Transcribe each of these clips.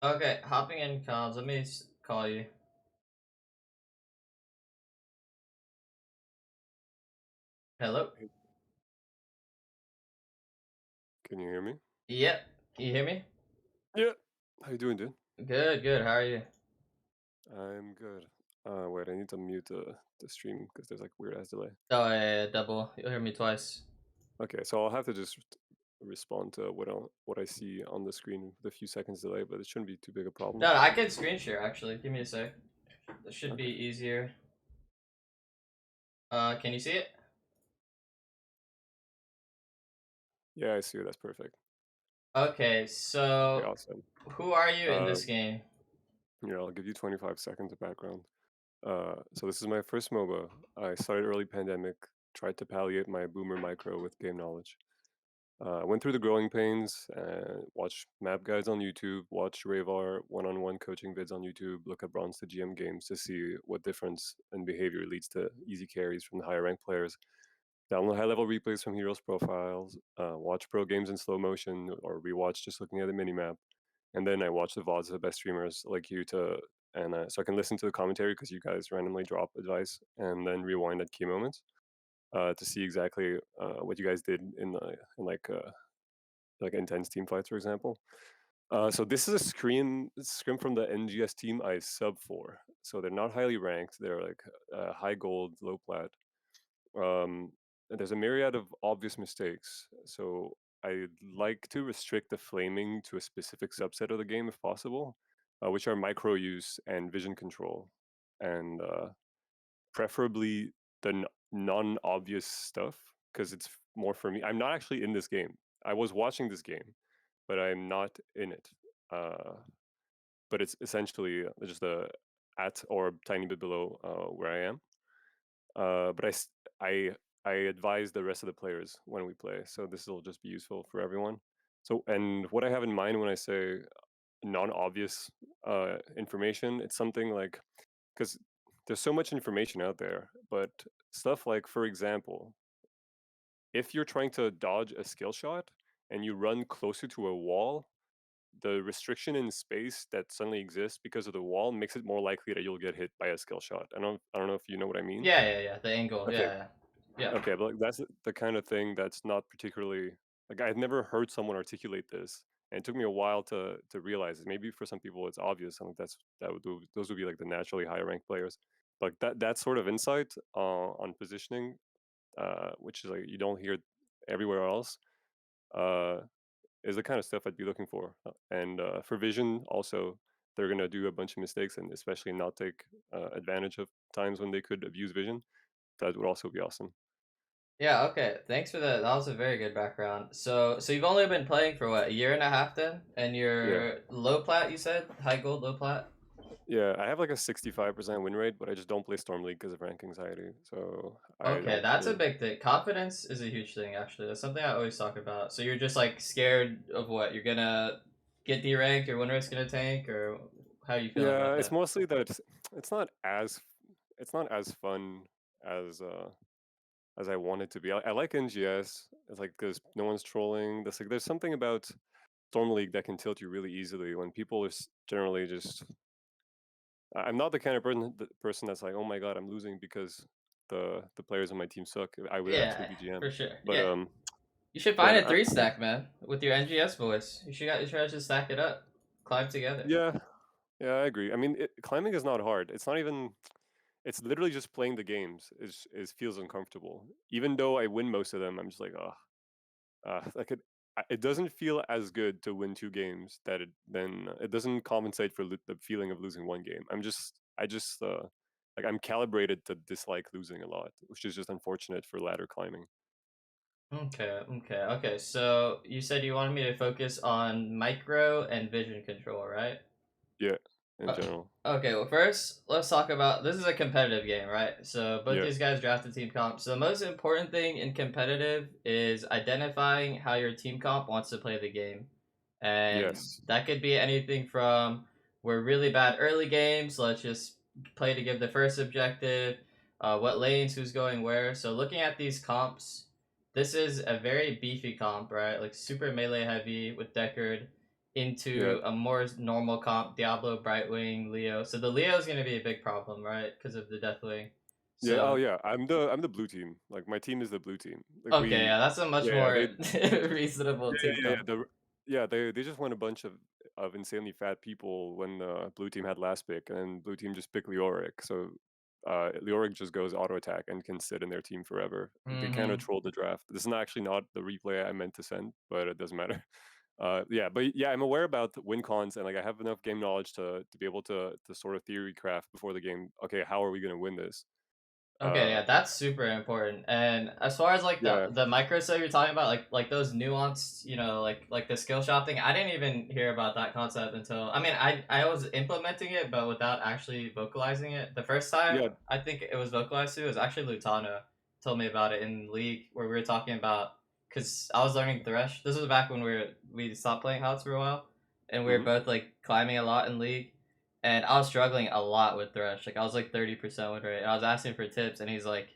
Okay, hopping in comms. Let me call you. Hello? Hey, can you hear me? Yep. Can you hear me? Yeah. How you doing, dude? Good, good. How are you? I'm good. Wait, I need to mute the stream because there's like weird ass delay. Oh, yeah, double. You'll hear me twice. Okay, so I'll have to just respond to what I see on the screen with a few seconds delay, but it shouldn't be too big a problem. No, I can screen share actually. Give me a sec. This should be Okay. easier. Can you see it? Yeah, I see it. That's perfect. Okay, Okay, so awesome. who are you in Uh, this game? Here, I'll give you 25 seconds of background. So this is my first MOBA. I started early pandemic, tried to palliate my boomer micro with game knowledge. I went through the growing pains and watched map guides on YouTube, watched Ravar one-on-one coaching vids on YouTube, look at bronze to GM games to see what difference in behavior leads to easy carries from the higher ranked players. Download high-level replays from heroes' profiles, watch pro games in slow motion, or rewatch just looking at the minimap. And then I watch the VODs of the best streamers like you and so I can listen to the commentary because you guys randomly drop advice and then rewind at key moments to see exactly what you guys did in like intense team fights, for example. So this is a scrim from the NGS team I sub for. So they're not highly ranked. They're like high gold, low plat. And there's a myriad of obvious mistakes. So I like to restrict the flaming to a specific subset of the game if possible, which are micro use and vision control, and preferably the non-obvious stuff because it's more for me. I'm not actually in this game. I was watching this game, but I'm not in it. Uh, but it's essentially just at or tiny bit below where I am. But I I advise the rest of the players when we play, so this will just be useful for everyone. So, and what I have in mind when I say non-obvious information, it's something like because there's so much information out there, but stuff like, for example, if you're trying to dodge a skill shot and you run closer to a wall, the restriction in space that suddenly exists because of the wall makes it more likely that you'll get hit by a skill shot. I don't know if you know what I mean. Yeah, yeah, yeah. The angle. Okay, Yeah, yeah. okay, but like, that's the kind of thing that's not particularly like I've never heard someone articulate this, and it took me a while to realize it. Maybe for some people it's obvious. I think those would be like the naturally higher ranked players. But that sort of insight on positioning, which is like you don't hear everywhere else, uh, is the kind of stuff I'd be looking for. And for vision, also, they're gonna do a bunch of mistakes and especially not take advantage of times when they could abuse vision. That would also be awesome. Yeah, okay. Thanks for that. That was a very good background. So you've only been playing for what, a year and a half then? And Yeah. you're low plat, you said? High gold, low plat? Yeah, I have like a 65% win rate, but I just don't play Storm League because of rank anxiety. So I Okay, don't that's a really. big thing. Confidence is a huge thing, actually. That's something I always talk about. So you're just like scared of what? You're gonna get deranked, your win rate's gonna tank, or how are you feeling Yeah, about it's that? mostly that it's not as it's not as fun as uh as I want it to be. I like NGS. It's like because no one's trolling. There's something about Storm League that can tilt you really easily when people are generally just. I'm not the kind of person that's like, oh my god, I'm losing because the players on my team suck. I would Yeah, actually be GM. for sure. But Yeah. You should find yeah, a three stack, man, with your NGS boys. You try to just stack it up. Climb together. yeah, yeah, I agree. I mean, climbing is not hard. It's not even. It's literally just playing the games. Is feels uncomfortable. Even though I win most of them, I'm just like, oh, like it doesn't feel as good to win two games that it doesn't compensate for the feeling of losing one game. I just like I'm calibrated to dislike losing a lot, which is just unfortunate for ladder climbing. Okay. So you said you wanted me to focus on micro and vision control, right? Yeah, in Uh, general. okay, well, first, let's talk about this is a competitive game, right? So, both Yeah. these guys drafted team comp. So, the most important thing in competitive is identifying how your team comp wants to play the game. And Yes. that could be anything from we're really bad early games, let's just play to give the first objective, what lanes, who's going where. So, looking at these comps, this is a very beefy comp, right? Like super melee heavy with Deckard. Yeah, into a more normal comp, Diablo, Brightwing, Leo. So the Leo is gonna be a big problem, right? Because of the Deathwing. yeah. Oh So yeah, I'm the blue team. Like my team is the blue team. Like okay, we, yeah, that's a much yeah, more they, reasonable yeah, team yeah, yeah. comp. Yeah, they just won a bunch of insanely fat people when blue team had last pick, and then blue team just picked Leoric. So Leoric just goes auto attack and can sit in their team forever. They kind of Mm-hmm. trolled the draft. This is not actually not the replay I meant to send, but it doesn't matter. Yeah, but yeah, I'm aware about the win cons, and like I have enough game knowledge to be able to sort of theory craft before the game. Okay, how are we gonna win this? Okay, Uh, yeah, that's super important. And as far as like yeah, the micro stuff you're talking about, like those nuanced, like the skill shop thing, I didn't even hear about that concept until I mean, I was implementing it, but without actually vocalizing it. The first time yeah. I think it was vocalized to was actually Lutano told me about it in League where we were talking about because I was learning Thresh. This was back when we stopped playing HOTS for a while, and we were Hmm. both like climbing a lot in League and I was struggling a lot with Thresh. Like I was like 30% win rate. And I was asking for tips, and he's like,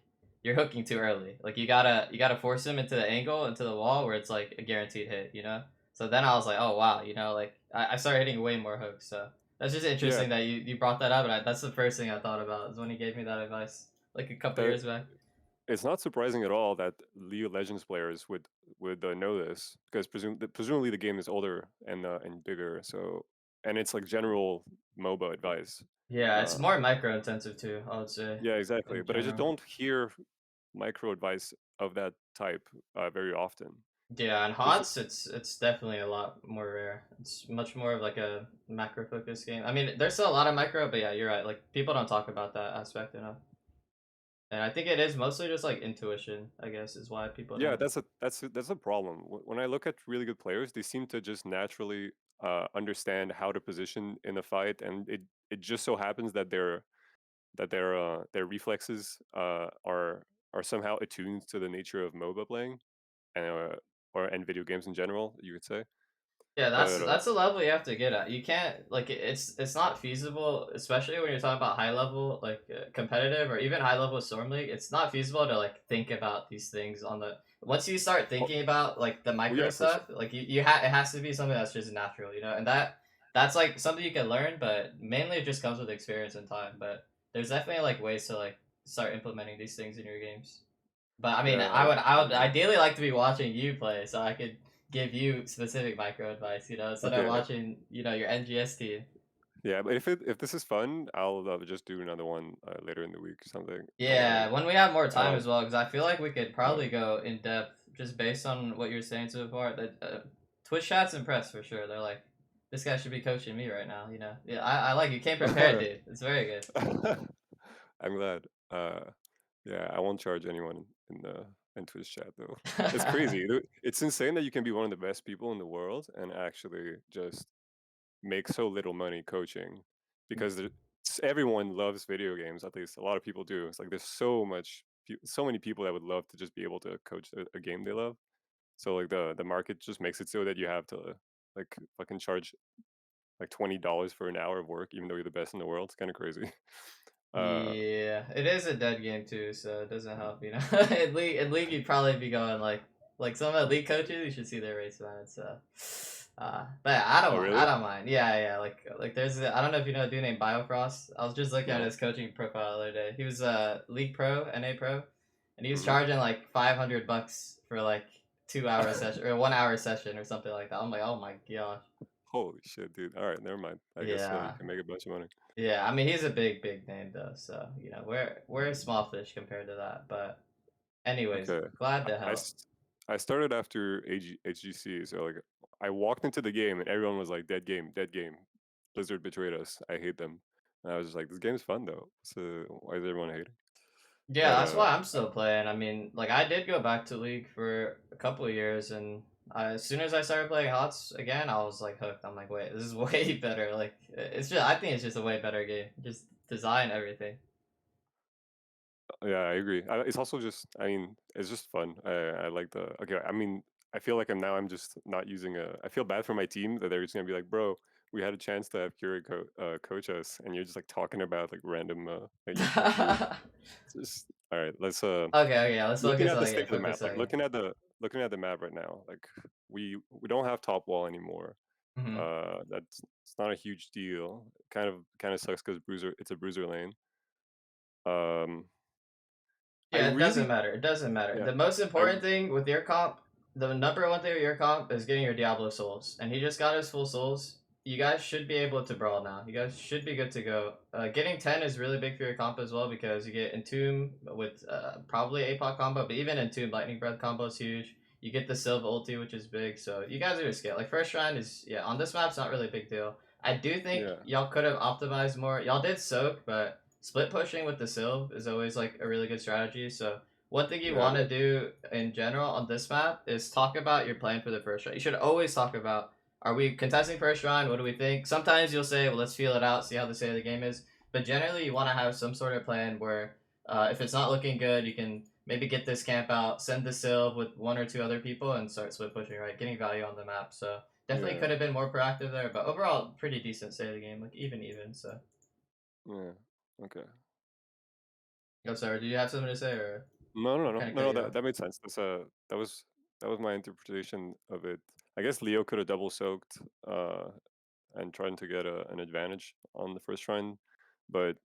"You're hooking too early. Like you gotta force him into the angle, into the wall where it's like a guaranteed hit. You know." So then I was like, "Oh wow, like I started hitting way more hooks." So that's just Yeah, interesting that you brought that up, and that's the first thing I thought about is when he gave me that advice like a couple that years back. it's not surprising at all that League of Legends players would know this because presumably the game is older and bigger. So and it's like general MOBA advice. Yeah, it's Uh, more micro intensive too. I would say yeah, exactly. in But I just general. don't hear micro advice of that type very often. Yeah, and There's HOTS, it's definitely a lot more rare. It's much more of like a macro focused game. I mean, there's still a lot of micro, but yeah, you're right. Like people don't talk about that aspect enough, and I think it is mostly just like intuition. I guess is why people Yeah, don't. that's a problem. When I look at really good players, they seem to just naturally understand how to position in a fight, and it just so happens that their reflexes are somehow attuned to the nature of MOBA playing and and video games in general, you could say. Yeah, that's But that's a level you have to get at. You can't like it's not feasible, especially when you're talking about high level like competitive or even high level storm league. It's not feasible to like think about these things on the once you start oh, thinking about like the well, micro yeah, for sure. stuff, like it has to be something that's just natural, and that's like something you can learn, but mainly it just comes with experience and time. But there's definitely like ways to like start implementing these things in your games. But I mean, Yeah, I would agree. ideally like to be watching you play so I could give you specific micro advice, instead of Okay, watching, your NGS team. yeah, but if this is fun, I'll just do another one later in the week or something. Don't worry. Yeah, when we have more time Uh, as well, because I feel like we could yeah. probably go in depth just based on what you're saying so far. That Twitch chat's impressed for sure. They're like, this guy should be coaching me right now. Yeah, I like you came prepared, dude. It's very good. I'm glad. Yeah, I won't charge anyone in the in Twitch chat though. It's crazy. It's insane that you can be one of the best people in the world and actually just make so little money coaching because everyone loves video games. At least a lot of people do. It's like there's so many people that would love to just be able to coach a game they love. So like the market just makes it so that you have to like fucking charge like $20 for an hour of work, even though you're the best in the world. It's kind of crazy. Uh, Yeah, it is a dead game too, so it doesn't help. In league, you'd probably be going like some of the league coaches. You should see their race, man. But I don't oh mind. I really? don't mind. Yeah, yeah. Like I don't know if you know a dude named Biofrost. I was just looking at No. his coaching profile the other day. He was league pro, NA pro, and he was Hmm. charging like $500 for like 2 hour session or 1 hour session or something like that. I'm like, oh my gosh. Holy shit, dude. All right, never mind. I guess you Yeah. can make a bunch of money. Yeah, I mean he's a big name though, so we're a small fish compared to that. But anyways, Okay. glad I, to I help. s- I started after HGC, so like I walked into the game and everyone was like, "Dead game, dead game." Blizzard betrayed us. I hate them. And I was just like, "This game's fun though." So why is everyone hating? Yeah, But that's why I'm still playing. I mean, like I did go back to League for a couple of years, and as soon as I started playing HOTS again, I was like hooked. I'm like, wait, this is way better. Like I think it's just a way better game. Just design everything. yeah, I agree. It's also just, I mean, it's just fun. I like the. Okay, I mean, I feel like I'm just not using a. I feel bad for my team that they're just gonna be like, bro, we had a chance to have Kure coach us, and you're just like talking about like random. You Okay, just all right. Let's okay, yeah, let's looking focus at on the the state game. of the Focus map, on like the game. looking at the map right now. Like we don't have top wall anymore. Hmm. That's it's not a huge deal. Kind of sucks because bruiser it's a bruiser lane. Um, I Yeah, it doesn't really matter. It doesn't matter. yeah The most I important thing with your comp, the number one thing with your comp is getting your Diablo souls, and he just got his full souls. You guys should be able to brawl now. You guys should be good to go. Getting 10 is really big for your comp as well because you get Entomb with probably APOC combo, but even Entomb Lightning Breath combo is huge. You get the Sylve ulti, which is big, so you guys are just scale. Like first shrine is yeah on this map, it's not really a big deal. I do think yeah y'all could have optimized more. Y'all did soak, but split pushing with the Sylve is always like a really good strategy. So one thing you yeah want to do in general on this map is talk about your plan for the first round. You should always talk about, are we contesting first round? What do we think? Sometimes you'll say, well, let's feel it out, see how the state of the game is. But generally, you want to have some sort of plan where if it's not looking good, you can maybe get this camp out, send the Sylve with one or two other people, and start split pushing, right? Getting value on the map. So definitely yeah could have been more proactive there, but overall, pretty decent state of the game, like even. So, yeah okay. oh, sorry, do you have something to say, or No, no, I no, no, kind of no, cut no. you off? That made sense. That was my interpretation of it. I guess Leo could have double soaked and trying to get an advantage on the first run, but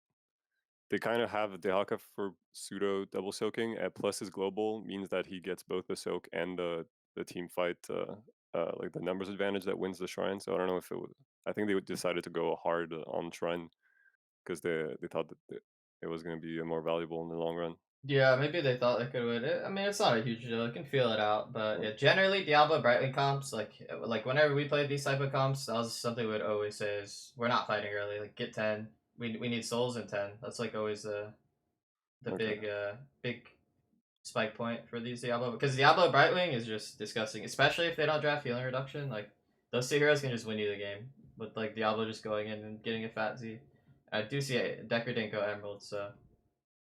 they kind of have Dehaka for pseudo double soaking. Plus his global means that he gets both the soak and the team fight, like the numbers advantage that wins the shrine. So I don't know if it would. I think they decided to go hard on shrine because they thought that it was going to be more valuable in the long run. Yeah, maybe they thought they could win it. I mean, it's not a huge deal. You can feel it out, but Yeah. yeah, generally Diablo Brightwing comps, like whenever we played these type of comps, that was something we'd always say is we're not fighting early. Like get 10. We need souls in 10. That's like always the Okay. big spike point for these Diablo because Diablo Brightwing is just disgusting, especially if they don't draft healing reduction. Like those two heroes can just win you the game with like Diablo just going in and getting a fat Z. I do see Decker didn't go Emerald, so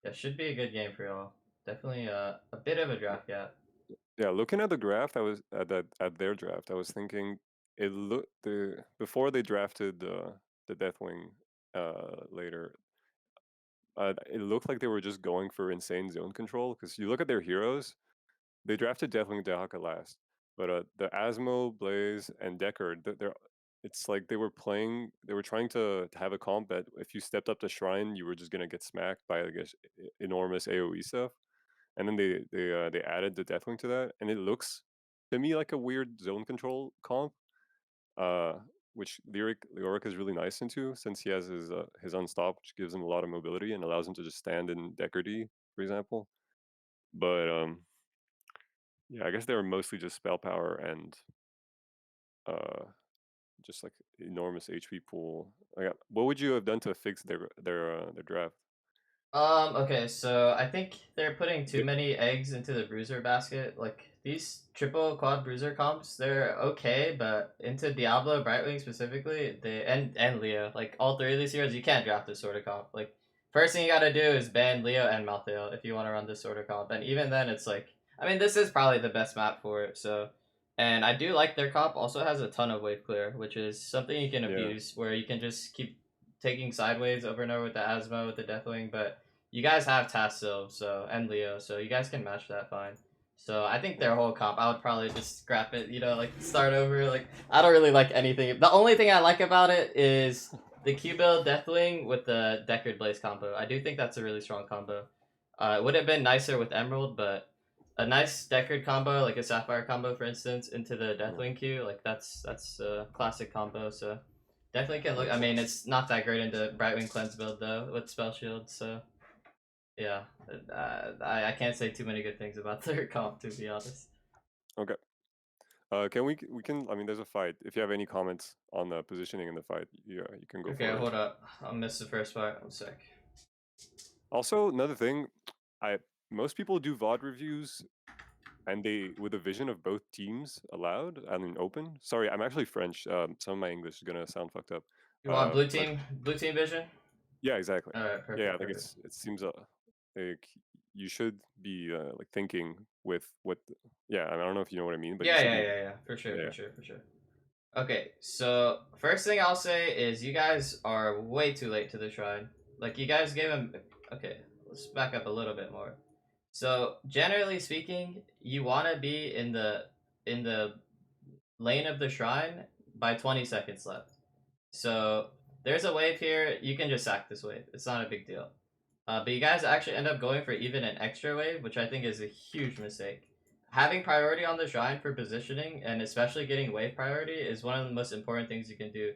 yeah, should be a good game for y'all. Definitely a bit of a draft gap. Yeah, looking at the draft, I was at their draft. I was thinking it looked before they drafted the Deathwing later. It looked like they were just going for insane zone control because you look at their heroes. They drafted Deathwing Dehaka last, but the Asmo, Blaze, and Deckard, they're it's like they were playing. They were trying to have a comp that if you stepped up to Shrine, you were just gonna get smacked by I guess enormous AOE stuff. And then they added the Deathwing to that, and it looks to me like a weird zone control comp, uh, which Lyric is really nice into since he has his unstop, which gives him a lot of mobility and allows him to just stand in Deckard, for example. But yeah, I guess they were mostly just spell power and uh, just like enormous HP pool. Like, what would you have done to fix their draft? Okay, so I think they're putting too They, many eggs into the bruiser basket. Like these triple quad bruiser comps, they're okay, but into Diablo, Brightwing specifically, they and Leo, like all three of these heroes, you can't draft this sort of comp. Like first thing you gotta do is ban Leo and Malthael if you want to run this sort of comp, and even then, it's like I mean this is probably the best map for it. So, and I do like their comp also has a ton of wave clear, which is something you can yeah, abuse where you can just keep taking sideways over and over with the Asmo with the Deathwing, but you guys have Tassil, so and Leo, so you guys can match that fine. So I think their whole comp, I would probably just scrap it, like start over. Like I don't really like anything. The only thing I like about it is the Q build Deathwing with the Deckard Blaze combo. I do think that's a really strong combo. It would have been nicer with Emerald, but a nice Deckard combo, like a Sapphire combo, for instance, into the yeah, Deathwing Q, like that's a classic combo. So definitely can look. makes I mean, sense. it's not that great into Brightwing Cleanse build though with spell shield. So yeah, I can't say too many good things about their comp to be honest. Okay. Can we can I mean there's a fight. If you have any comments on the positioning in the fight, yeah, you can go Okay, for it. hold up. I'll miss the first part. One sec. Also, another thing, I most people do VOD reviews and they with a vision of both teams allowed and in open. Sorry, I'm actually French. Some of my English is gonna sound fucked up. You want But blue team vision? yeah, exactly. All right, Yeah, I perfect, think perfect. it seems like you should be like thinking with what. Yeah, I don't know if you know what I mean, but you Yeah, should yeah, be. yeah, yeah, for sure, Yeah. for sure, for sure. Okay, so first thing I'll say is you guys are way too late to the shrine. Like you guys gave him. Okay, let's back up a little bit more. So generally speaking, you want to be in the lane of the shrine by 20 seconds left. So there's a wave here. You can just sack this wave. It's not a big deal. But you guys actually end up going for even an extra wave, which I think is a huge mistake. Having priority on the shrine for positioning, and especially getting wave priority, is one of the most important things you can do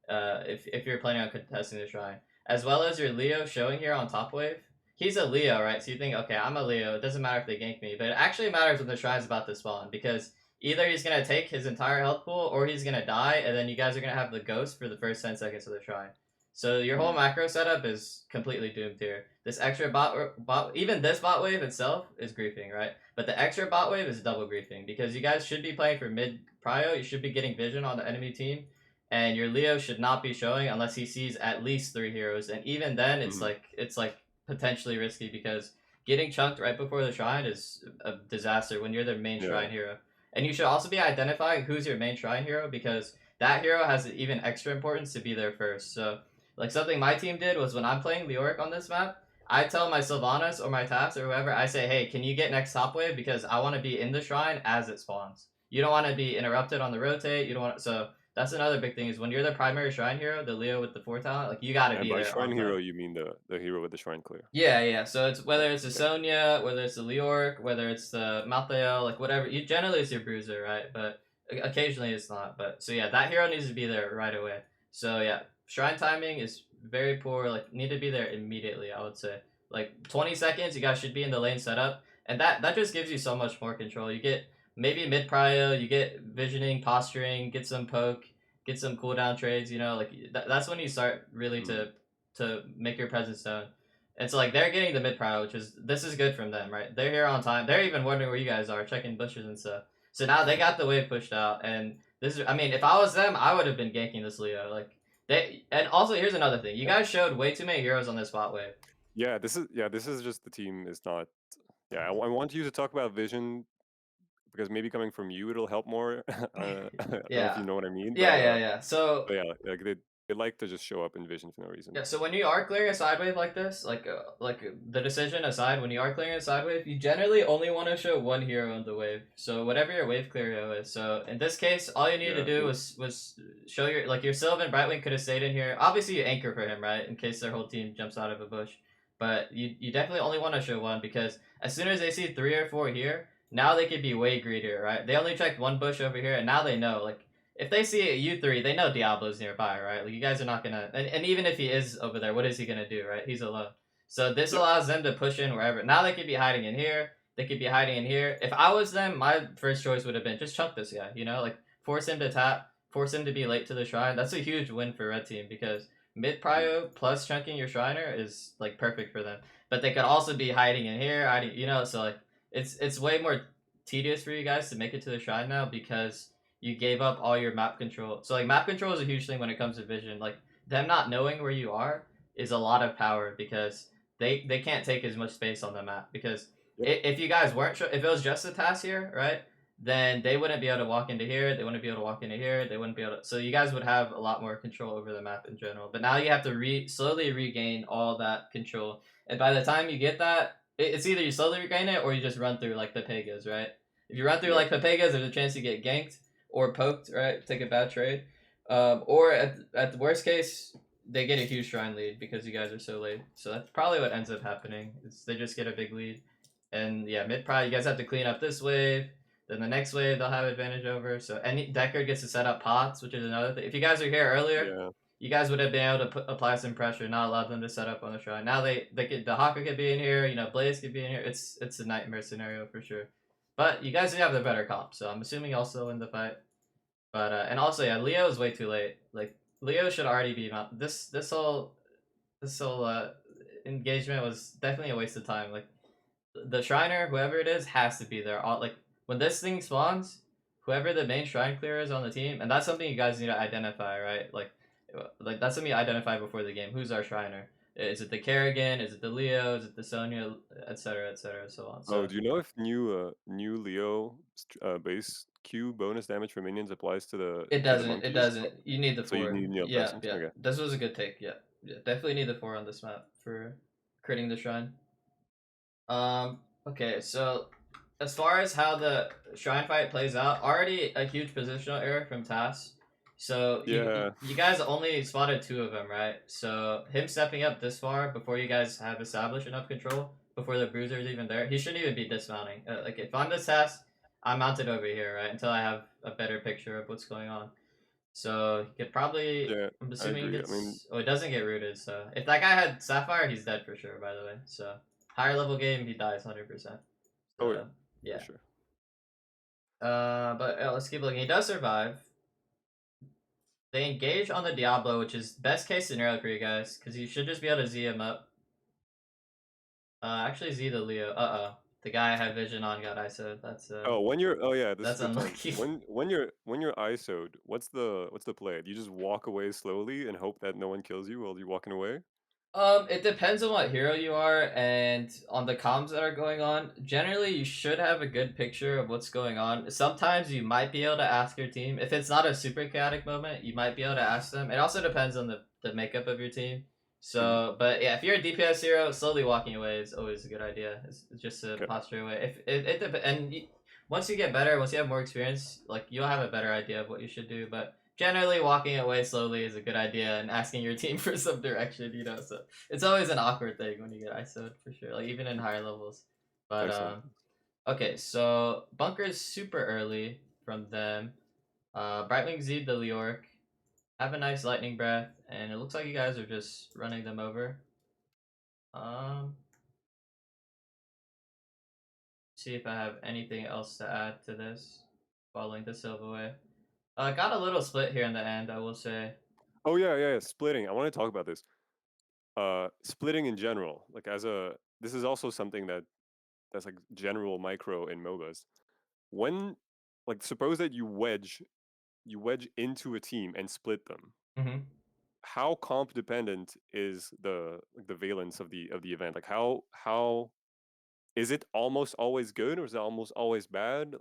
if you're planning on contesting the shrine. As well as your Leo showing here on top wave. He's a Leo, right? So you think, okay, I'm a Leo. It doesn't matter if they gank me. But it actually matters when the shrine's about to spawn, because either he's going to take his entire health pool, or he's going to die, and then you guys are going to have the ghost for the first 10 seconds of the shrine. So your whole macro setup is completely doomed here. This extra bot, even this bot wave itself is griefing, right? But the extra bot wave is double griefing, because you guys should be playing for mid prio. You should be getting vision on the enemy team, and your Leo should not be showing unless he sees at least 3 heroes. And even then, it's like potentially risky, because getting chunked right before the shrine is a disaster when you're their main shrine hero. And you should also be identifying who's your main shrine hero, because that hero has even extra importance to be there first. So like something my team did was, when I'm playing Leoric on this map, I tell my Sylvanas or my Taps or whoever, I say, hey, can you get next top wave, because I want to be in the shrine as it spawns. You don't want to be interrupted on the rotate. You don't want so that's another big thing, is when you're the primary shrine hero, the Leo with the 4 talent, like you got to be there. And by shrine hero, you mean the hero with the shrine clear? Yeah. So it's whether it's the Sonya, whether it's the Leoric, whether it's the Malthael, like whatever. You generally it's your bruiser, right? But occasionally it's not. But so yeah, that hero needs to be there right away. So yeah, shrine timing is very poor. Like need to be there immediately, I would say. Like 20 seconds, you guys should be in the lane setup, and that just gives you so much more control. You get maybe mid prio, you get visioning, posturing, get some poke, get some cooldown trades. You know, like that's when you start really to make your presence known. And so like they're getting the mid prio, which is this is good from them, right? They're here on time. They're even wondering where you guys are, checking bushes and stuff. So now they got the wave pushed out, and this is, I mean, if I was them, I would have been ganking this Leo. Like they, and also here's another thing. You guys showed way too many heroes on this bot wave. This is just the team is not. I want you to talk about vision, because maybe coming from you it'll help more. I don't know if you know what I mean, Yeah. So but yeah, like they like to just show up in vision for no reason. yeah, so when you are clearing a side wave like this, like the decision aside, when you are clearing a side wave, you generally only want to show one hero on the wave. So whatever your wave clear hero is. So in this case, all you needed to do was show your, like your Sylvan Brightwing could have stayed in here. Obviously you anchor for him, right, in case their whole team jumps out of a bush. But you definitely only want to show one, because as soon as they see 3 or 4 here, now they could be way greedier, right? They only checked one bush over here, and now they know, like, if they see a U3, they know Diablo's nearby, right? Like, you guys are not gonna, and even if he is over there, what is he gonna do, right? He's alone. So this allows them to push in wherever. Now they could be hiding in here. They could be hiding in here. If I was them, my first choice would have been just chunk this guy, you know? Like, force him to tap, force him to be late to the shrine. That's a huge win for red team, because mid prio plus chunking your shriner is, like, perfect for them. But they could also be hiding in here, hiding, you know? So, like, it's way more tedious for you guys to make it to the shrine now, because you gave up all your map control. So like map control is a huge thing when it comes to vision. Like them not knowing where you are is a lot of power, because they can't take as much space on the map. Because if you guys weren't if it was just a task here, right, then they wouldn't be able to walk into here. They wouldn't be able to walk into here. They wouldn't be able to. So you guys would have a lot more control over the map in general. But now you have to slowly regain all that control. And by the time you get that, it's either you slowly regain it, or you just run through like Papegas, right? If you run through like Papegas, there's a chance you get ganked or poked, right? Take a bad trade. Or at the worst case, they get a huge shrine lead because you guys are so late. So that's probably what ends up happening. Is they just get a big lead. And yeah, mid prio, you guys have to clean up this wave. Then the next wave they'll have advantage over. So any Deckard gets to set up pots, which is another thing. If you guys were here earlier, you guys would have been able to apply some pressure, not allow them to set up on the shrine. Now the Haka could be in here, you know, Blaze could be in here. It's a nightmare scenario for sure. But you guys do have the better comp, so I'm assuming I'll still win the fight. But and also yeah, Leo is way too late. Like Leo should already be this whole engagement was definitely a waste of time. Like the Shriner, whoever it is, has to be there. All like when this thing spawns, whoever the main shrine clearer is on the team, and that's something you guys need to identify, right? Like that's something you identify before the game. Who's our Shriner? Is it the Kerrigan? Is it the Leo? Is it the Sonya? Etc. So on. So, do you know if new Leo base Q bonus damage for minions applies to the monkeys? It doesn't. You need the 4. So you need yeah. Okay. This was a good take. Yeah. Definitely need the 4 on this map for critting the shrine. Okay, so as far as how the shrine fight plays out, already a huge positional error from TAS. So Yeah, you guys only spotted two of them, right? So him stepping up this far before you guys have established enough control, before the bruiser's even there, he shouldn't even be dismounting. Like if I'm this task, I'm mounted over here, right? Until I have a better picture of what's going on. So he could probably. yeah, I'm I assuming he agree. I mean, gets. Oh, it doesn't get rooted. So if that guy had Sapphire, he's dead for sure. By the way. So higher level game, he dies 100%. oh yeah, So for yeah. sure. But let's keep looking. He does survive. They engage on the Diablo, which is best case scenario for you guys, because you should just be able to Z him up. Actually Z the Leo. The guy I had vision on got ISO. Oh, when you're oh yeah, this is That's a good time. unlucky. When you're ISO'd, what's the play? Do you just walk away slowly and hope that no one kills you while you're walking away? It depends on what hero you are and on the comms that are going on. Generally, you should have a good picture of what's going on. Sometimes you might be able to ask your team. If it's not a super chaotic moment, you might be able to ask them. It also depends on the makeup of your team. Mhm. So, but yeah, if you're a DPS hero, slowly walking away is always a good idea. It's just a Okay, posture away. If and once you get better, once you have more experience, like you'll have a better idea of what you should do. But generally, walking away slowly is a good idea, and asking your team for some direction. So it's always an awkward thing when you get ISO'd for sure. Like even in higher levels. But makes sense. okay, so bunker is super early from them. Brightwing Z the Leorc. Have a nice lightning breath, and it looks like you guys are just running them over. Um, see if I have anything else to add to this. Following the Silverway. Got a little split here in the end, I will say. Oh yeah, yeah, yeah. Splitting. I want to talk about this. Splitting in general, like this is also something that's like general micro in MOBAs. When like suppose that you wedge into a team and split them. Mm-hmm. How comp dependent is the valence of the event? Like how is it almost always good or is it almost always bad?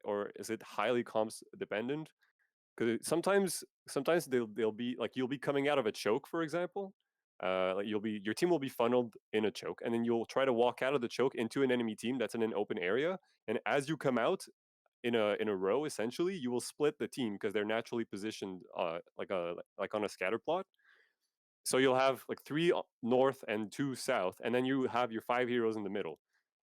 Or is it highly comps dependent? Because sometimes they'll be like you'll be coming out of a choke, for example. Like your team will be funneled in a choke, and then you'll try to walk out of the choke into an enemy team that's in an open area. And as you come out in a row, essentially, you will split the team because they're naturally positioned like on a scatter plot. So you'll have like three north and two south, and then you have your five heroes in the middle.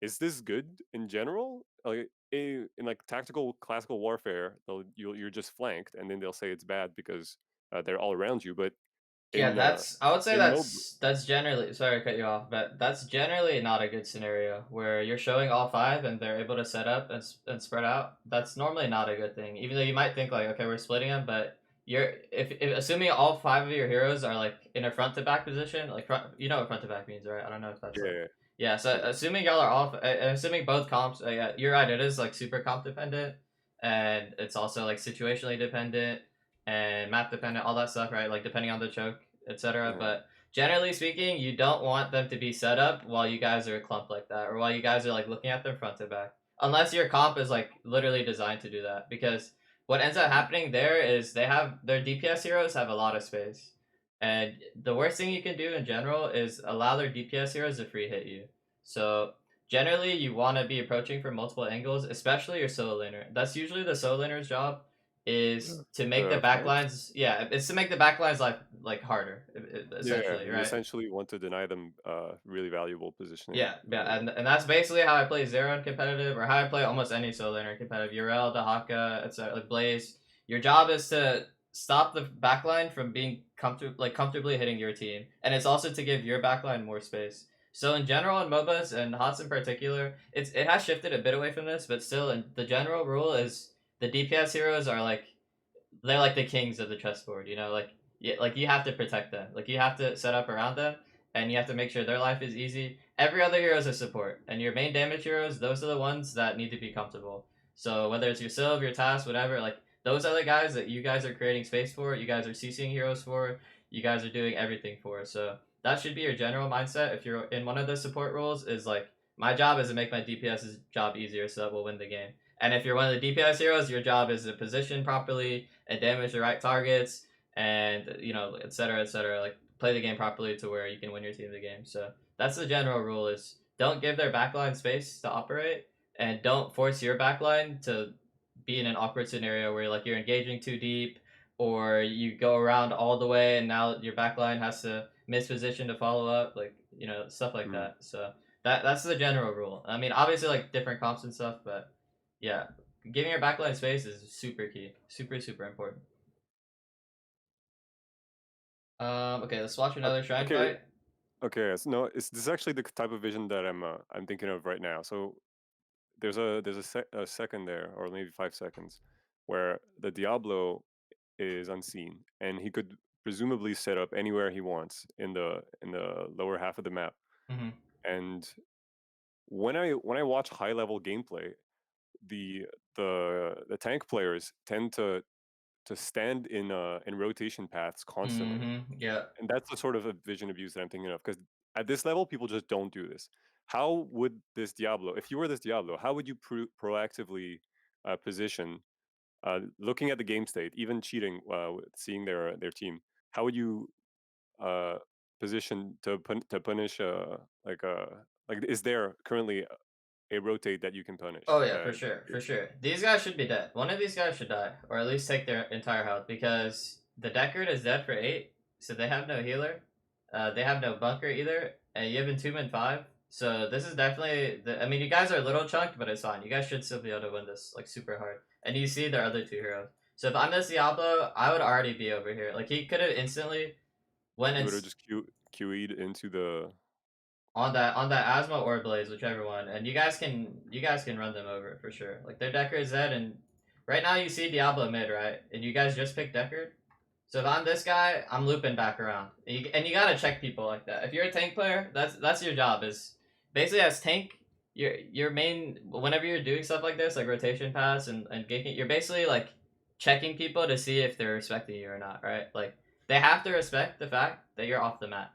Is this good in general? Like in like tactical classical warfare, you're just flanked, and then they'll say it's bad because they're all around you. But Yeah, in that's. I would say in MOB, that's generally. Sorry to cut you off, but that's generally not a good scenario where you're showing all five and they're able to set up and spread out. That's normally not a good thing. Even though you might think like, okay, we're splitting them, but you're if assuming all five of your heroes are like in a front to back position, like front, you know what front to back means, right? I don't know if that's yeah, like. yeah, Yeah, so yeah, assuming y'all are off, assuming both comps, yeah, you're right. It is like super comp dependent, and it's also like situationally dependent and map dependent, all that stuff, right? Like depending on the choke, etc. uh-huh. But generally speaking, you don't want them to be set up while you guys are a clump like that, or while you guys are like looking at them front to back, unless your comp is like literally designed to do that. Because what ends up happening there is they have their DPS heroes have a lot of space, and the worst thing you can do in general is allow their DPS heroes to free hit you. So generally, you want to be approaching from multiple angles, especially your solo laner. That's usually the solo laner's job Yeah. is to make the The flanks. backlines. Yeah, it's to make the backlines like harder, Yeah, yeah, essentially, you right? essentially want to deny them really valuable positioning. Yeah, and that's basically how I play Zero in competitive, or how I play almost any solo laner in competitive. Urel, Dahaka, etc. Like Blaze. Your job is to stop the backline from being comfortably hitting your team, and it's also to give your backline more space. So in general, in MOBAs and HOTS in particular, it has shifted a bit away from this, but still, the general rule is the DPS heroes are like they're like the kings of the chessboard. Like you have to protect them. Like you have to set up around them, and you have to make sure their life is easy. Every other hero is a support, and your main damage heroes, those are the ones that need to be comfortable. So whether it's your Sylve, your Task, whatever, like those are the guys that you guys are creating space for. You guys are CCing heroes for. You guys are doing everything for. So that should be your general mindset. If you're in one of the support roles, is like my job is to make my DPS's job easier, so that we'll win the game. And if you're one of the DPS heroes, your job is to position properly and damage the right targets, and et cetera, et cetera. Like play the game properly to where you can win your team the game. So that's the general rule: is don't give their backline space to operate, and don't force your backline to be in an awkward scenario where like you're engaging too deep, or you go around all the way and now your backline has to miss position to follow up, like stuff like Mm. that. So that's the general rule. I mean, obviously like different comps and stuff, but yeah, giving your backline space is super key, super important. Okay, let's watch another shrine Okay, fight. okay. So no, this is actually the type of vision that I'm thinking of right now. So there's a second there, or maybe 5 seconds, where the Diablo is unseen, and he could presumably set up anywhere he wants in the lower half of the map. Hmm. And when I watch high level gameplay, the the tank players tend to stand in rotation paths constantly, Yeah. and that's the sort of a vision abuse that I'm thinking of. Because at this level, people just don't do this. How would this Diablo, if you were this Diablo, how would you proactively position, looking at the game state, even cheating, seeing their team? How would you uh, position to punish like is there currently a rotate that you can punish Oh yeah, for that sure, for sure. These guys should be dead. One of these guys should die, or at least take their entire health, because the Deckard is dead for 8, so they have no healer. They have no bunker either, and you have Entombment 5. So this is definitely I mean, you guys are a little chunked, but it's fine. You guys should still be able to win this like super hard. And you see their other 2 heroes. So if I'm this Diablo, I would already be over here. Like he could have instantly when you would have it's just QE'd into the. on that Asthma or Blaze, whichever one, and you guys can run them over for sure. Like their Decker is Zed, and right now you see Diablo mid, right? And you guys just picked Deckard. So if I'm this guy, I'm looping back around, and you gotta check people like that. If you're a tank player, that's your job. Is basically as tank, your main whenever you're doing stuff like this, like rotation pass and ganking, you're basically like checking people to see if they're respecting you or not, right? Like they have to respect the fact that you're off the map.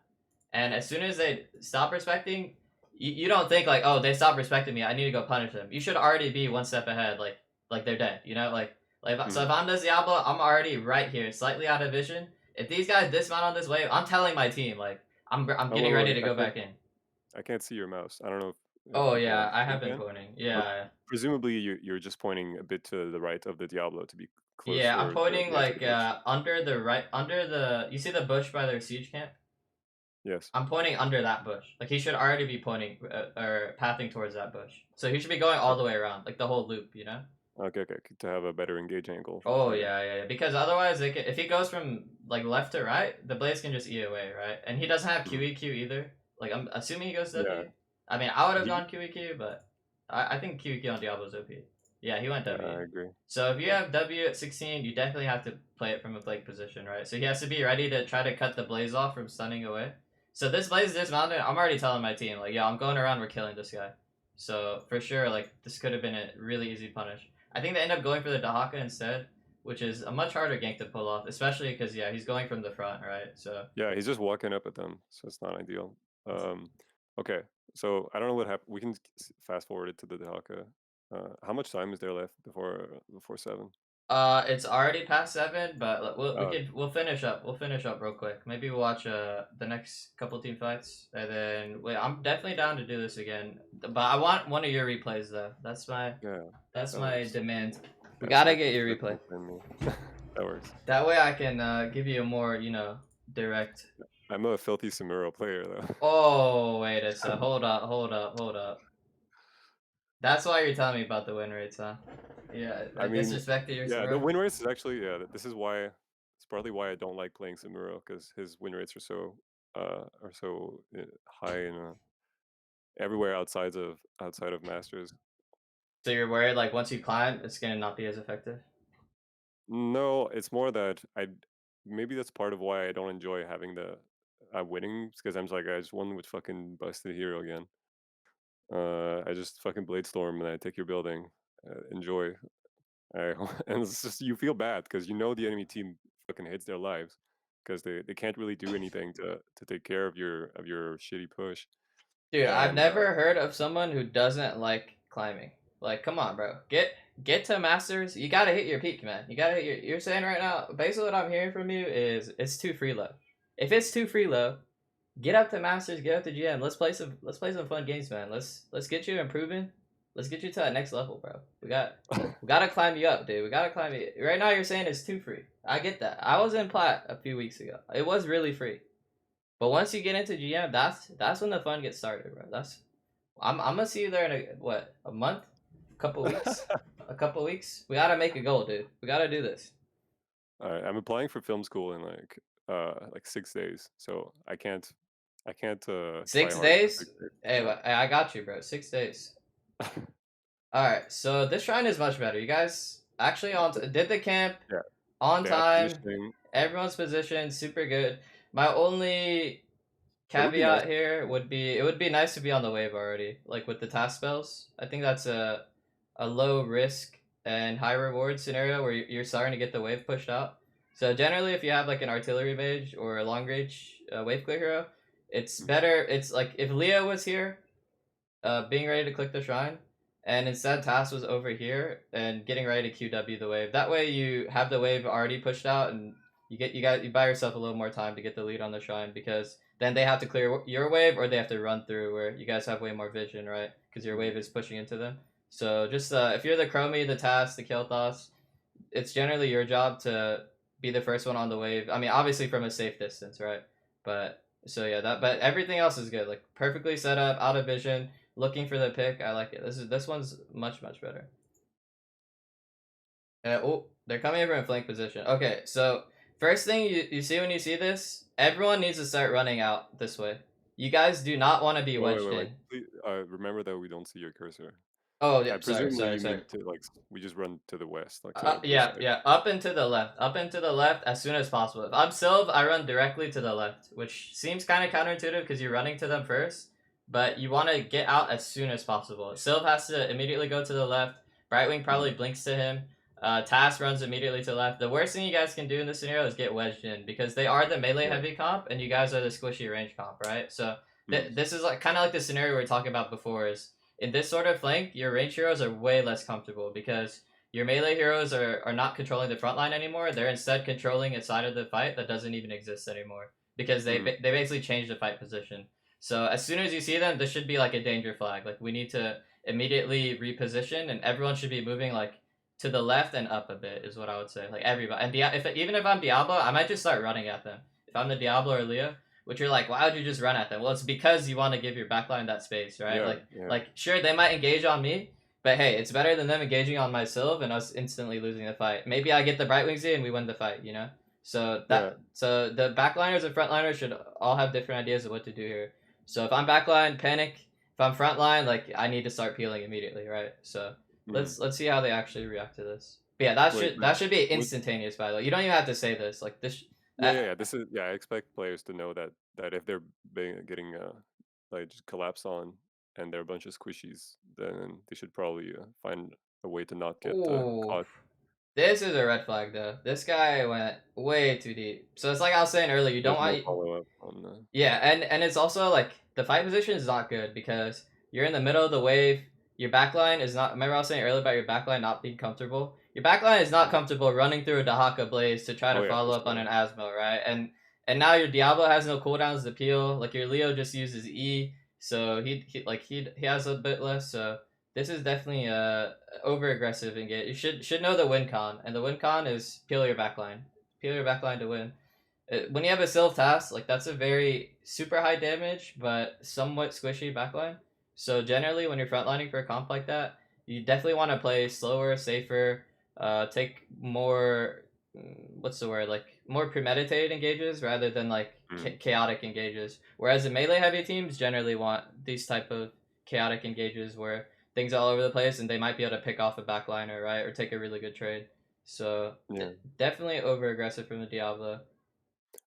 And as soon as they stop respecting, you don't think like, oh, they stopped respecting me. I need to go punish them. You should already be one step ahead, like they're dead. So Mhm. if I'm this Diablo, I'm already right here, slightly out of vision. If these guys dismount on this wave, I'm telling my team like I'm Oh getting wait, ready wait, to go back in. I can't see your mouse. I don't know if Oh you yeah, can I see have been again, pointing. but Yeah, presumably you're just pointing a bit to the right of the Diablo to be yeah. I'm closer to pointing the edge of the like base. under the you see the bush by their siege camp. Yes. I'm pointing under that bush. Like he should already be pointing or pathing towards that bush. So he should be going all the way around, like the whole loop, you know? Okay, okay, to have a better engage angle Oh for you. yeah. Because otherwise, if he goes from like left to right, the blaze can just eat away, right? And he doesn't have Mhm. QEQ either. Like I'm assuming he goes Yeah, W. I mean, I would have he. gone QEQ, but I think QEQ on Diablo's OP. Yeah, he went Yeah, W. I agree. So if you Yeah. have W at 16, you definitely have to play it from a Blake position, right? So he has to be ready to try to cut the blaze off from stunning away. So this blaze dismounted. I'm already telling my team like, yeah, I'm going around. We're killing this guy. So for sure, like this could have been a really easy punish. I think they end up going for the Dahaka instead, which is a much harder gank to pull off, especially because yeah, he's going from the front, right? So Yeah, he's just walking up at them, so it's not ideal. Um, okay, so I don't know what happened. We can fast forward it to the Dhaka. How much time is there left before 7? it's already past 7, but Uh, we'll finish up. We'll finish up real quick. Maybe we'll watch the next couple team fights, and then wait. I'm definitely down to do this again, but I want one of your replays though. yeah, That's that my works. demand. We That's gotta like get your that's replay. insane me. That works. That way I can give you a more direct. I'm a filthy Samuro player though. Oh wait a sec. Hold up. That's why you're telling me about the win rates, huh? Yeah, I I mean, disrespected your yeah, the Samura. win rates is actually, yeah. This is why it's partly why I don't like playing Samuro, because his win rates are so high in everywhere outside of Masters. So you're worried like once you climb, it's gonna not be as effective. No, it's more that I maybe that's part of why I don't enjoy having the winning, because I'm just like, I just won with fucking busted hero again. I just fucking bladestorm and I take your building. Enjoy. I, and it's just you feel bad because you know the enemy team fucking hates their lives because they can't really do anything to take care of your shitty push. Dude, I've And never heard of someone who doesn't like climbing. Like, come on, bro. Get to masters. You gotta hit your peak, man. You gotta hit your. You're saying right now. Basically, what I'm hearing from you is it's too free low. If it's too free low, get up to masters. Get up to GM. Let's play some. Let's play some fun games, man. Let's get you improving. Let's get you to that next level, bro. We gotta climb you up, dude. We gotta climb you. Right now, you're saying it's too free. I get that. I was in Plat a few weeks ago. It was really free. But once you get into GM, that's when the fun gets started, bro. I'm gonna see you there in a month, a couple weeks, a couple weeks. We gotta make a goal, dude. We gotta do this. All right, I'm applying for film school in like 6 days, so I can't try Six hard for days. 6 days. Hey, I got you, bro. 6 days. Yeah, All right. So this shrine is much better. You guys actually did the camp yeah. on They have time. positioning. Everyone's positioned super good. My only It would be nice. caveat here would be it would be nice to be on the wave already, like with the task spells. I think that's a low risk and high reward scenario where you're starting to get the wave pushed out. So generally, if you have like an artillery mage or a long range wave clear hero, it's Mhm. better. It's like if Leo was here, being ready to click the shrine, and instead Task was over here and getting ready to QW the wave. That way you have the wave already pushed out, and you buy yourself a little more time to get the lead on the shrine because then they have to clear your wave or they have to run through where you guys have way more vision, right? Because your Mhm. wave is pushing into them. So just if you're the Chromie, the Task, the Kel'Thas, it's generally your job to be the first one on the wave. I mean, obviously from a safe distance, right? But so yeah, that but everything else is good. Like perfectly set up, out of vision, looking for the pick. I like it. This one's much better. Oh, they're coming over in flank position. Okay, so first thing you see when you see this, everyone needs to start running out this way. You guys do not want to be Wait, wait, wedged wait, wait. in. Please, remember that we don't see your cursor. Oh, I yeah, sorry, presumably sorry, you sorry. mean to like we just run to the west, like to this Yeah, side. yeah, up and to the left. Up and to the left as soon as possible. If I'm Sylve, I run directly to the left, which seems kind of counterintuitive because you're running to them first, but you want to get out as soon as possible. Sylve has to immediately go to the left. Brightwing probably Mhm. blinks to him. Task runs immediately to the left. The worst thing you guys can do in this scenario is get wedged in because they are the melee Yeah. heavy comp and you guys are the squishy range comp, right? So Mhm. this is like kind of like the scenario we were talking about before. Is in this sort of flank, your range heroes are way less comfortable because your melee heroes are not controlling the front line anymore. They're instead controlling a side of the fight that doesn't even exist anymore because Mhm. they basically changed the fight position. So as soon as you see them, this should be like a danger flag. Like we need to immediately reposition, and everyone should be moving like to the left and up a bit is what I would say. Like everybody, and if even if I'm Diablo, I might just start running at them. If I'm the Diablo or Leo, which you're like, why would you just run at them? Well, it's because you want to give your backline that space, right? Yeah, yeah, Like sure they might engage on me, but hey, it's better than them engaging on my Sylve and us instantly losing the fight. Maybe I get the Bright Wings in and we win the fight, you know? yeah, So the backliners and frontliners should all have different ideas of what to do here. So if I'm backline, panic. If I'm frontline, like I need to start peeling immediately, right? So mhm. let's see how they actually react to this. But yeah, Wait, but that should be would instantaneous, by the way. You don't even have to say this. Like this. yeah, yeah, yeah. This is yeah. I expect players to know that if they're getting like just collapse on and they're a bunch of squishies, then they should probably find a way to not get Oh, caught. this is a red flag though. This guy went way too deep. So it's like I was saying earlier. You don't There's no want follow up on. Yeah, and it's also like the fight position is not good because you're in the middle of the wave. Your backline is not. Remember I was saying earlier about your backline not being comfortable. Your backline is not Mhm. comfortable running through a Dahaka Blaze to try to Oh yeah, for follow up on sure. an Asmo, right? And now your Diablo has no cooldowns to peel. Like your Leo just uses E, so he has a bit less. So this is definitely over aggressive engage. You should know the win con, and the win con is peel your backline. Peel your backline to win. When you have a Sylph task, like that's a very super high damage but somewhat squishy backline. So generally, when you're frontlining for a comp like that, you definitely want to play slower, safer, take more. What's the word? Like more premeditated engages rather than like Mm. chaotic engages. Whereas the melee heavy teams generally want these type of chaotic engages where things are all over the place and they might be able to pick off a backliner, right, or take a really good trade. So Yeah. definitely over aggressive from the Diablo.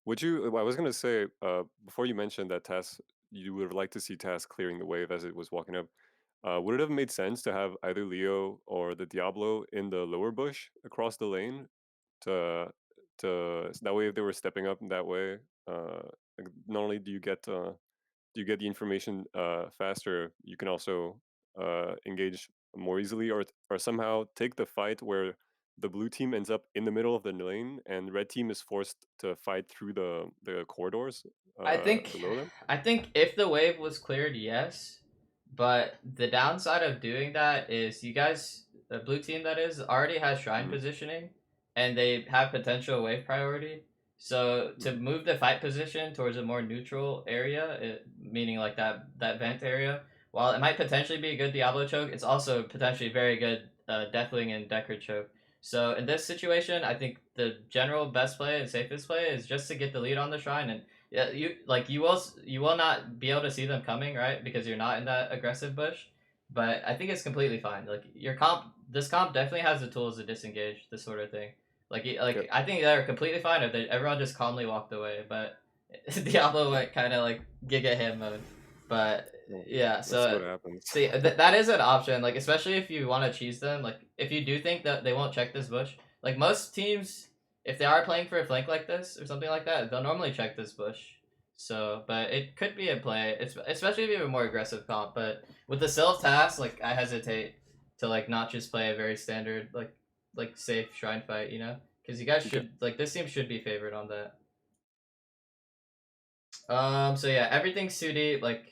Would you? I was gonna say before you mentioned that task, you would have liked to see task clearing the wave as it was walking up. Would it have made sense to have either Leo or the Diablo in the lower bush across the lane to so that way if they were stepping up in that way, like not only do you get the information faster, you can also engage more easily, or somehow take the fight where the blue team ends up in the middle of the lane and red team is forced to fight through the corridors I think below them. I think if the wave was cleared, yes, But the downside of doing that is you guys, the blue team that is, already has shrine Mhm, positioning, and they have potential wave priority. So to mhm. move the fight position towards a more neutral area, meaning like that vent area, while it might potentially be a good Diablo choke, it's also potentially very good Deathwing and Decker choke. So in this situation, I think the general best play and safest play is just to get the lead on the shrine, and yeah, you will not be able to see them coming, right? Because you're not in that aggressive bush. But I think it's completely fine. Like your comp, this comp definitely has the tools to disengage this sort of thing. Yep. I think they're completely fine if everyone just calmly walked away. But Diablo went kind of like Giga Ham mode. But Well, yeah, let's see so what happens. see that is an option. Like especially if you want to cheese them. Like if you do think that they won't check this bush, like most teams, if they are playing for a flank like this or something like that, they'll normally check this bush. So, but it could be a play, it's, especially if you have a more aggressive comp. But with the self task, like I hesitate to like not just play a very standard like safe shrine fight, you know, because you guys Okay. should like this team should be favored on that. So yeah, everything's 2D. Like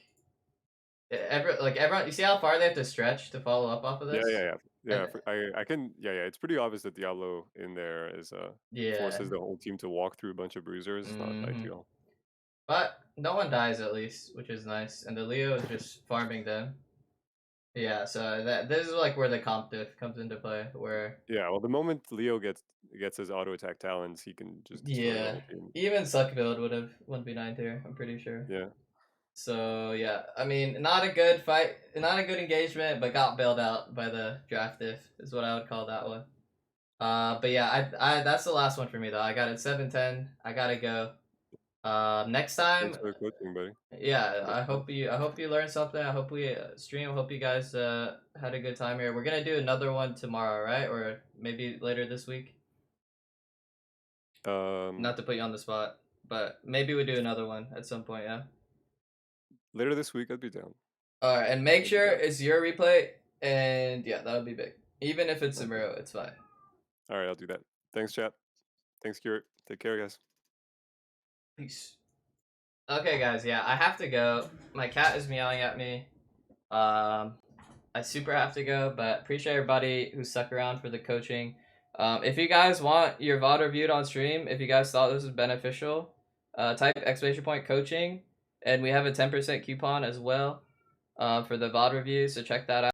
everyone, you see how far they have to stretch to follow up off of Yeah, yeah, this, yeah. Yeah, and I can yeah, yeah, it's pretty obvious that Diablo in there is, yeah. forces the whole team to walk through a bunch of bruisers. It's not hmm ideal. But no one dies at least, which is nice, and the Leo is just farming them. Yeah, so that this is like where the comp diff comes into play, where Yeah, well, the moment Leo gets his auto attack talents, he can just destroy the yeah, whole team. even suck build would have 1v9 here, I'm pretty sure. Yeah. So yeah, I mean, not a good fight, not a good engagement, but got bailed out by the draft diff is what I would call that one. But yeah, I that's the last one for me though. I got it 7-10. I gotta go. Next time, Thanks for the coaching, buddy. yeah, Best of luck. I hope you learned something. I hope we stream. I hope you guys had a good time here. We're gonna do another one tomorrow, right? Or maybe later this week. Um, Not to put you on the spot, but maybe we do another one at some point. Yeah. later this week, I'd be down. All right, and make I'd be sure down. it's your replay, and yeah, that would be big. Even if it's a Okay. mirror, it's fine. Alright, I'll do that. Thanks, chat. Thanks, Kure. Take care, guys. Peace. Okay, guys. Yeah, I have to go. My cat is meowing at me. Um, I super have to go, but appreciate everybody who stuck around for the coaching. If you guys want your VOD reviewed on stream, if you guys thought this was beneficial, type exclamation point coaching, and we have a 10% coupon as well for the VOD review, so check that out.